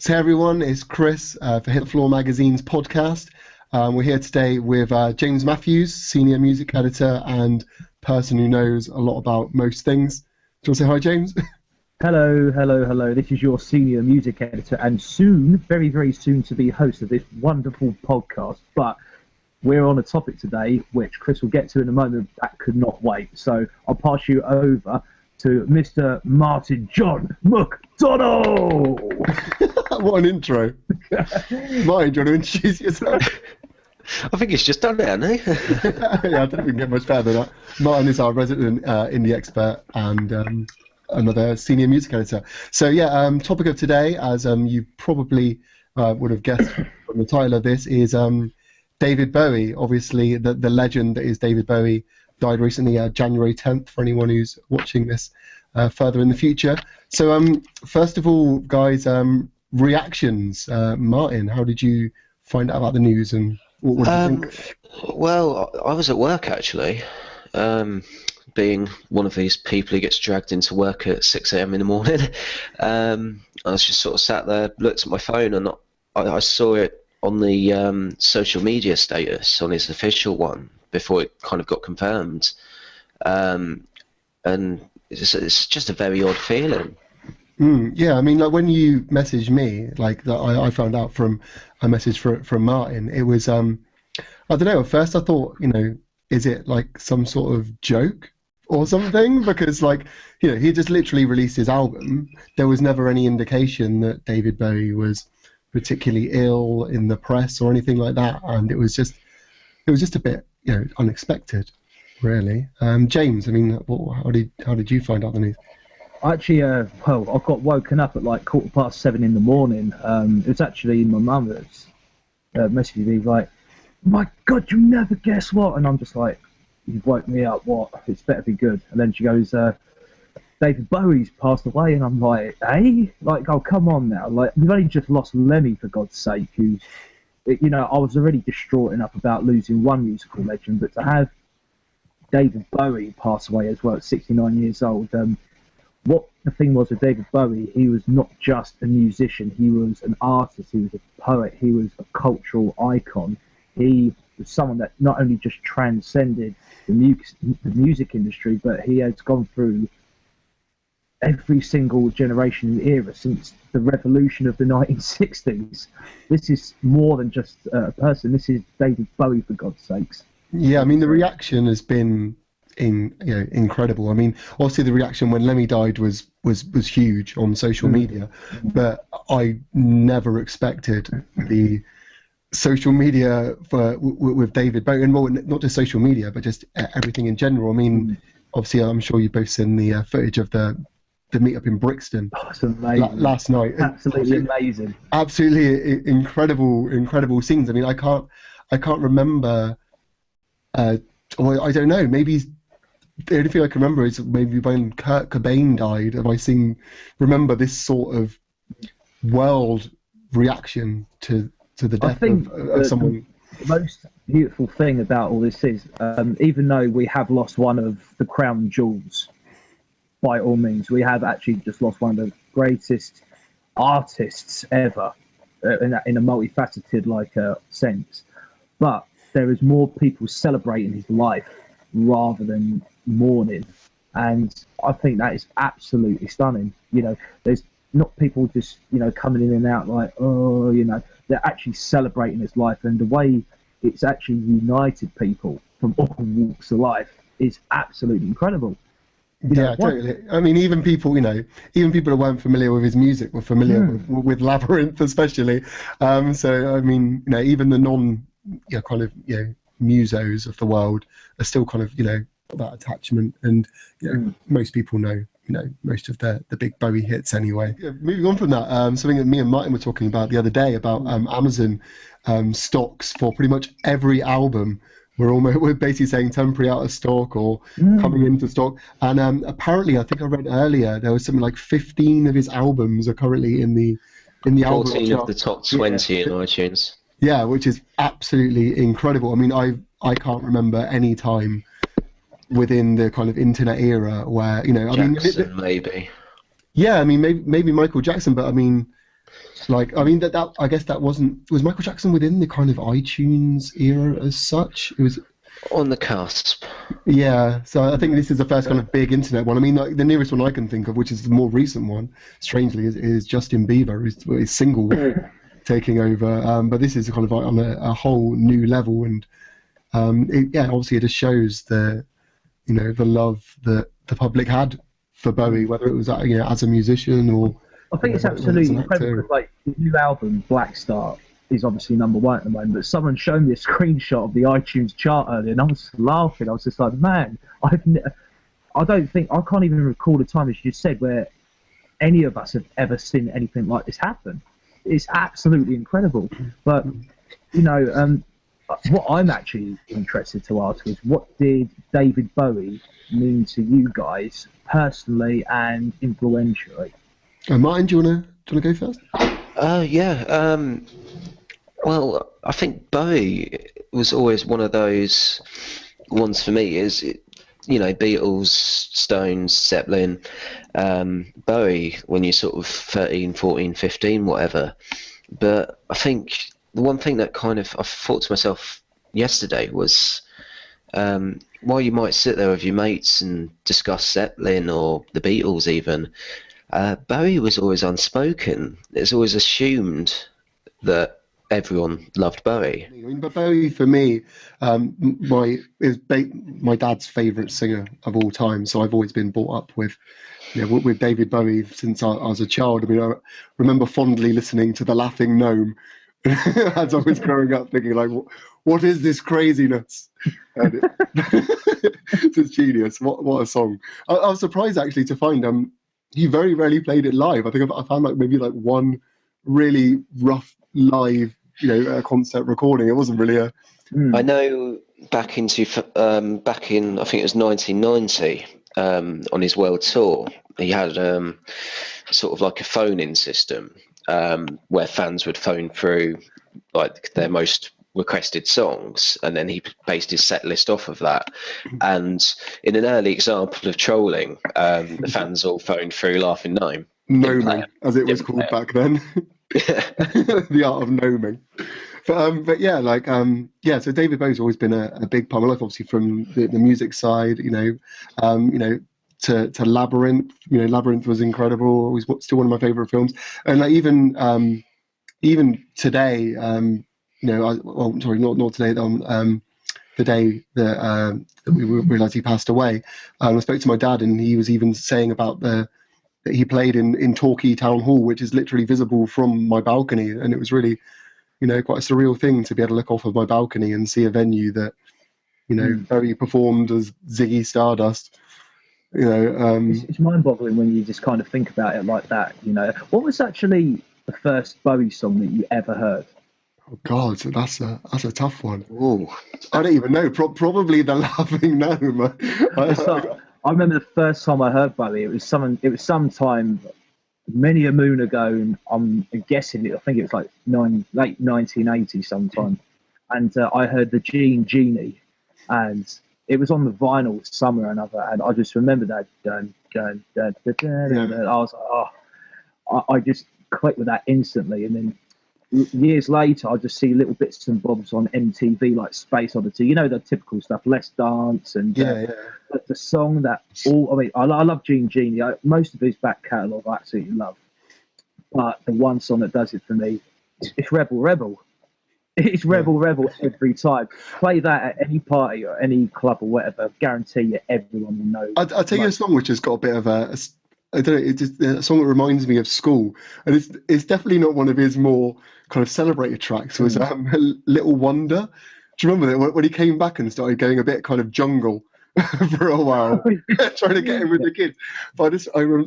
So hey everyone, it's Chris for Hit the Floor Magazine's podcast. We're here today with James Matthews, senior music editor and person who knows a lot about most things. Do you want to say hi, James? Hello. This is your senior music editor and soon, very, very soon to be host of this wonderful podcast. But we're on a topic today, which Chris will get to in a moment, that could not wait. So I'll pass you over to Mr. Martin John McDonnell. What an intro. Martin, do you want to introduce yourself? I think he's just done it, hasn't he? Yeah, I don't think we can get much better than that. Martin is our resident indie expert and another senior music editor. So yeah, topic of today, as you probably would have guessed from the title of this, is David Bowie. Obviously, the legend that is David Bowie died recently, January 10th, for anyone who's watching this further in the future. So first of all, guys, reactions. Martin, how did you find out about the news and what did you think? Well, I was at work actually, being one of these people who gets dragged into work at 6 a.m. in the morning. I was just sort of sat there, looked at my phone, and I saw it on the social media status, on his official one, before it kind of got confirmed. And it's just a very odd feeling. Yeah, I mean, like when you messaged me, like that, I found out from a message from Martin. It was, I don't know. At first, I thought, is it like some sort of joke or something? Because, like, he just literally released his album. There was never any indication that David Bowie was particularly ill in the press or anything like that, and it was just a bit, unexpected, really. James, I mean, how did you find out the news? Actually, I got woken up at like 7:15 in the morning. It was actually my mother's messaging me like, "My God, you never guess what?" And I'm just like, "You've woke me up. What? It's better be good." And then she goes, "David Bowie's passed away," and I'm like, "Eh? Like, oh, come on now! Like, we've only just lost Lemmy, for God's sake." Who's, I was already distraught enough about losing one musical legend, but to have David Bowie pass away as well at 69 years old. What the thing was with David Bowie, he was not just a musician, he was an artist, he was a poet, he was a cultural icon. He was someone that not only just transcended the music industry, but he has gone through every single generation and era since the revolution of the 1960s. This is more than just a person, this is David Bowie, for God's sakes. Yeah, I mean, the reaction has been incredible. I mean, obviously the reaction when Lemmy died was huge on social media, but I never expected the social media with David Bowie, and more, not just social media, but just everything in general. I mean, obviously, I'm sure you've both seen the footage of the meetup in Brixton last night. Absolutely amazing. Absolutely incredible scenes. I mean, I can't remember. Or I don't know. Maybe the only thing I can remember is maybe when Kurt Cobain died. Have I remember this sort of world reaction to the death of someone? The most beautiful thing about all this is, even though we have lost one of the crown jewels, by all means, we have actually just lost one of the greatest artists ever in a multifaceted sense. But there is more people celebrating his life rather than mourning, and I think that is absolutely stunning. There's not people just coming in and out like, they're actually celebrating his life, and the way it's actually united people from all walks of life is absolutely incredible. Totally. I mean, even people that weren't familiar with his music were familiar with Labyrinth, especially. So I mean, even the musos of the world are still kind of about attachment, and most people know most of the big Bowie hits anyway. Moving on from that, something that me and Martin were talking about the other day about Amazon stocks for pretty much every album. We're basically saying temporary out of stock or coming into stock, and apparently I think I read earlier there was something like 15 of his albums are currently in the 14 album of the top 20 in iTunes. Yeah, which is absolutely incredible. I mean, I can't remember any time within the kind of internet era where Jackson, maybe. Yeah, I mean, maybe Michael Jackson, but I mean, Like, I mean, that I guess that was Michael Jackson within the kind of iTunes era as such? It was On the cusp. Yeah, so I think this is the first kind of big internet one. I mean, like the nearest one I can think of, which is the more recent one, strangely, is Justin Bieber, his single taking over. But this is kind of like on a whole new level, and obviously it just shows the love that the public had for Bowie, whether it was as a musician or. I think it's absolutely incredible because, like, the new album Black Star is obviously number one at the moment, but someone showed me a screenshot of the iTunes chart earlier, and I was laughing. I was just like, man, I can't even recall a time, as you said, where any of us have ever seen anything like this happen. It's absolutely incredible. But what I'm actually interested to ask is, what did David Bowie mean to you guys personally and influentially? Martin, do you wanna go first? Well, I think Bowie was always one of those ones for me. Beatles, Stones, Zeppelin, Bowie when you're sort of 13, 14, 15, whatever. But I think the one thing that kind of I thought to myself yesterday was, while you might sit there with your mates and discuss Zeppelin or the Beatles even, Bowie was always unspoken. It's always assumed that everyone loved Bowie. I mean, but Bowie for me, my dad's favourite singer of all time. So I've always been brought up with David Bowie since I was a child. I mean, I remember fondly listening to the Laughing Gnome as I was growing up, thinking like, what is this craziness? And it's genius. What a song! I was surprised actually to find he very rarely played it live. I think I found maybe one really rough live concert recording. It wasn't really a. I know back in I think it was 1990 on his world tour, he had sort of like a phone-in system where fans would phone through like their most requested songs, and then he based his set list off of that. And in an early example of trolling, the fans all phoned through Laughing Gnome. Gnoming, as it was called back then. The art of gnoming. But so David Bowie's always been a big part of my life, obviously from the music side, to Labyrinth. Labyrinth was incredible. Always still one of my favorite films. And like even today, not today. The day that we realised he passed away, I spoke to my dad, and he was even saying about that he played in Torquay Town Hall, which is literally visible from my balcony, and it was really, quite a surreal thing to be able to look off of my balcony and see a venue that, Bowie performed as Ziggy Stardust. It's mind-boggling when you just kind of think about it like that. What was actually the first Bowie song that you ever heard? Oh God, that's a tough one. Ooh. I don't even know. Probably the Laughing Gnome. I remember the first time I heard Bowie. It was sometime many a moon ago, and I'm guessing I think it was like late 1980 sometime. And I heard the Genie, and it was on the vinyl somewhere or another. And I just remember that dun. I was like, oh, I just clicked with that instantly, and then. Years later, I just see little bits and bobs on MTV, like Space Oddity, the typical stuff, Let's Dance, and but the song that I love Genie. Most of his back catalogue I absolutely love, but the one song that does it for me, it's Rebel Rebel. It's Rebel Rebel every time. Play that at any party or any club or whatever. Guarantee you, everyone will know. I'll tell you a song which has got a bit of I don't know. It's just a song that reminds me of school, and it's definitely not one of his more kind of celebrated tracks. It was Little Wonder. Do you remember that when he came back and started going a bit kind of jungle for a while, trying to get in with the kids? But I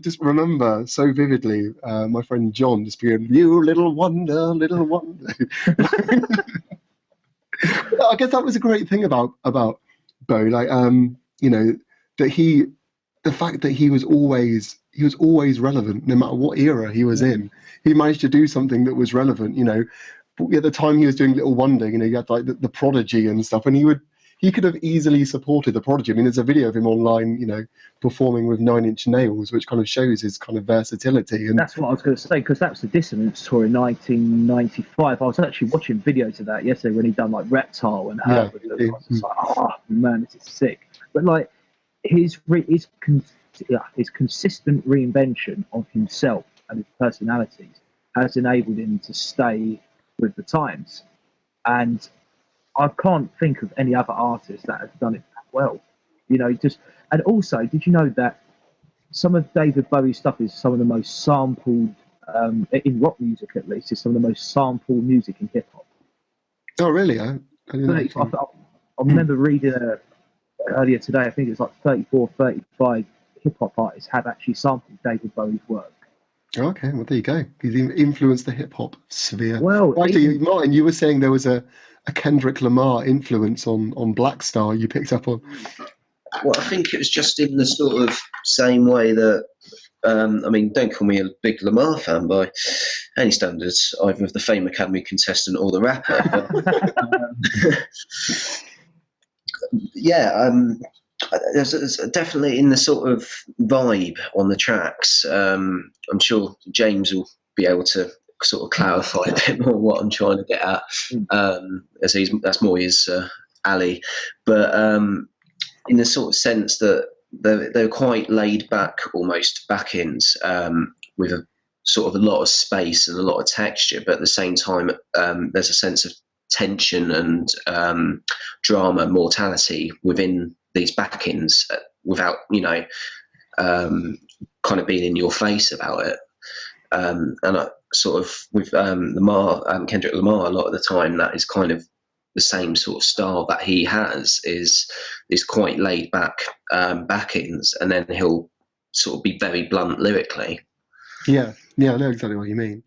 just remember so vividly my friend John just being, "You little wonder, little wonder." I guess that was a great thing about Bowie, like that the fact that he was always relevant, no matter what era he was in. He managed to do something that was relevant. At the time he was doing Little Wonder, you had like the Prodigy and stuff, and he he could have easily supported the Prodigy. I mean, there's a video of him online, you know, performing with Nine Inch Nails, which kind of shows his kind of versatility. And that's what I was going to say, because that was the Dissonance tour in 1995. I was actually watching videos of that yesterday when he done like Reptile and Her. I was just like, oh man, this is sick. But like his consistent reinvention of himself and his personalities has enabled him to stay with the times. And I can't think of any other artist that has done it that well. You know, and also, did you know that some of David Bowie's stuff is some of the most sampled, in rock music at least, is some of the most sampled music in hip hop. Oh, really? I remember reading earlier today, I think it's like 34, 35 hip hop artists have actually sampled David Bowie's work. Okay, well, there you go. He's influenced the hip hop sphere. Well, actually, Martin, you were saying there was a Kendrick Lamar influence on Black Star you picked up on. Well, I think it was just in the sort of same way that, I mean, don't call me a big Lamar fan by any standards, either of the Fame Academy contestant or the rapper. But, yeah, there's definitely in the sort of vibe on the tracks. I'm sure James will be able to sort of clarify a bit more what I'm trying to get at, as that's more his alley. But in the sort of sense that they're quite laid back, almost back-ins, with a sort of a lot of space and a lot of texture, but at the same time there's a sense of tension and drama, mortality within these back-ins, without, you know, kind of being in your face about it. And I sort of with Kendrick Lamar, a lot of the time that is kind of the same sort of style that he has, is quite laid back back-ins, and then he'll sort of be very blunt lyrically. Yeah, I know exactly what you mean.